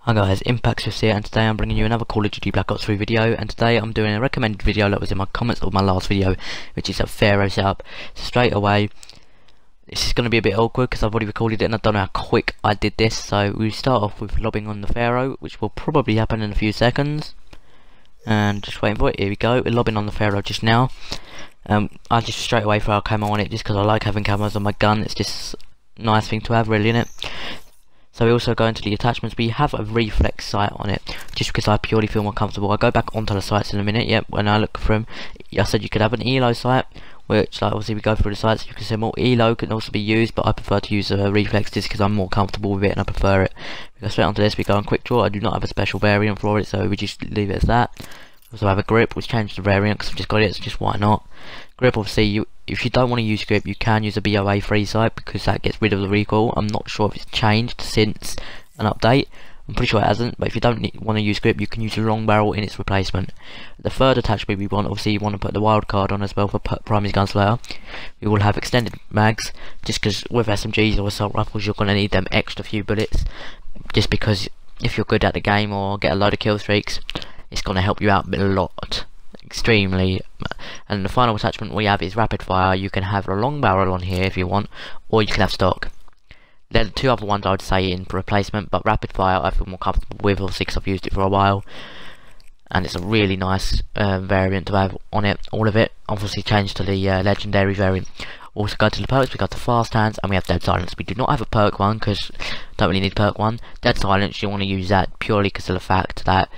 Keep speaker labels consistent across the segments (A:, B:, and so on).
A: Hi guys, ImPacT here, and today I'm bringing you another Call of Duty Black Ops 3 video, and today I'm doing a recommended video that was in my comments of my last video, which is a Pharo setup. So straight away, this is going to be a bit awkward because I've already recorded it and I don't know how quick I did this. So we start off with lobbing on the Pharo, which will probably happen in a few seconds. And just waiting for it, here we go, we're lobbing on the Pharo just now. I just straight away throw a camo on it just because I like having camos on my gun. It's just a nice thing to have really, innit? So we also go into the attachments. We have a reflex sight on it just because I purely feel more comfortable. I'll go back onto the sights in a minute. Yep, when I look for them, I said you could have an ELO sight, which like obviously we go through the sights. You can see more ELO can also be used, but I prefer to use a reflex just because I'm more comfortable with it and I prefer it. We go straight onto this. We go on quick draw. I do not have a special variant for it, so we just leave it as that. We also have a grip, which changed the variant because I've just got it, so just why not. Grip, obviously, if you don't want to use grip, you can use a BOA free sight because that gets rid of the recoil. I'm not sure if it's changed since an update. I'm pretty sure it hasn't, but if you don't want to use grip, you can use a long barrel in its replacement. The third attachment we want, obviously, you want to put the wild card on as well for Primary Gunslayer. We will have extended mags, just because with SMGs or assault rifles, you're going to need them extra few bullets, just because if you're good at the game or get a load of kill streaks, it's going to help you out a lot. Extremely. And the final attachment we have is rapid fire. You can have a long barrel on here if you want, or you can have stock. They're the two other ones I would say in replacement, but rapid fire I feel more comfortable with, obviously because I've used it for a while, and it's a really nice variant to have on it. All of it obviously changed to the legendary variant. Also go to the perks, we go to fast hands, and we have dead silence. We do not have a perk one because don't really need perk one. Dead silence, you want to use that purely because of the fact that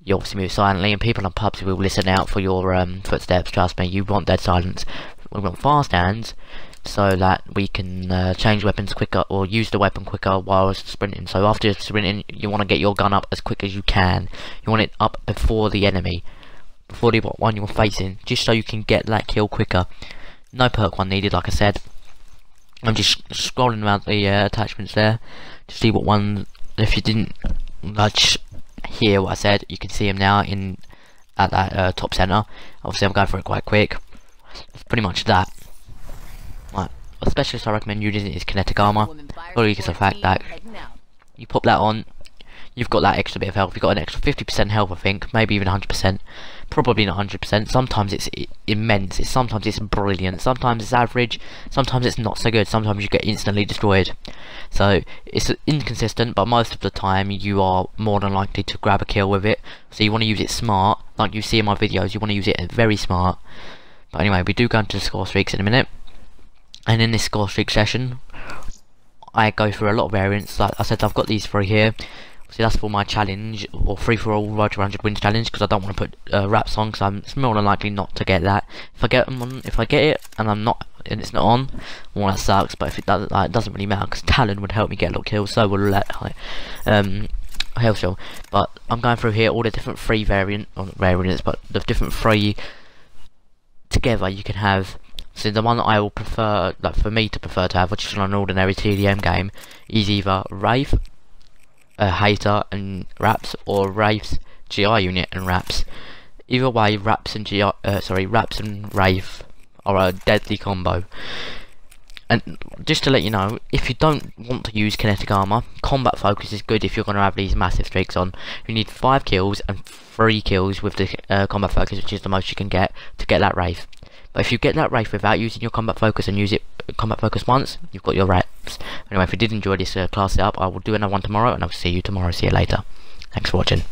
A: you obviously move silently, and people on pubs will listen out for your footsteps. Trust me, you want dead silence. We want fast hands so that we can change weapons quicker or use the weapon quicker while sprinting. So after sprinting, you want to get your gun up as quick as you can. You want it up before the enemy, before the one you're facing, just so you can get that kill quicker. No perk one needed, like I said. I'm just scrolling around the attachments there to see what one. If you didn't hear what I said, you can see him now at that top center. Obviously I'm going for it quite quick. That's pretty much that. Right, a specialist I recommend using is kinetic armor, probably because of the fact that you pop that on, you've got that extra bit of health. You've got an extra 50% health, I think, maybe even 100%, probably not 100%. Sometimes it's immense, sometimes it's brilliant, sometimes it's average, sometimes it's not so good, sometimes you get instantly destroyed. So it's inconsistent, but most of the time you are more than likely to grab a kill with it. So you want to use it smart, like you see in my videos. You want to use it very smart. But anyway, we do go into the score streaks in a minute, and in this score streak session I go through a lot of variants. Like I said, I've got these three here. See, that's for my challenge, or free for all Road to 100 wins challenge, because I don't want to put raps on, because it's more than likely not to get that. If I get them on, if I get it and it's not on, well, that sucks. But if it doesn't, it doesn't really matter, because Talon would help me get a lot of kills, so will Hellshell. But I'm going through here all the different free variants, but the different free together you can have. So the one that I will prefer, like for me to prefer to have, which is on an ordinary TDM game, is either Wraith, Hater and Raps, or Wraith's GI unit and Raps. Either way, Raps and Wraith are a deadly combo. And just to let you know, if you don't want to use kinetic armor, combat focus is good if you're going to have these massive streaks on. You need 5 kills and 3 kills with the combat focus, which is the most you can get to get that Wraith. But if you get that Wraith without using your combat focus and use it combat focus once, you've got your Raps. Anyway, if you did enjoy this class setup, I will do another one tomorrow, and I'll see you tomorrow. See you later. Thanks for watching.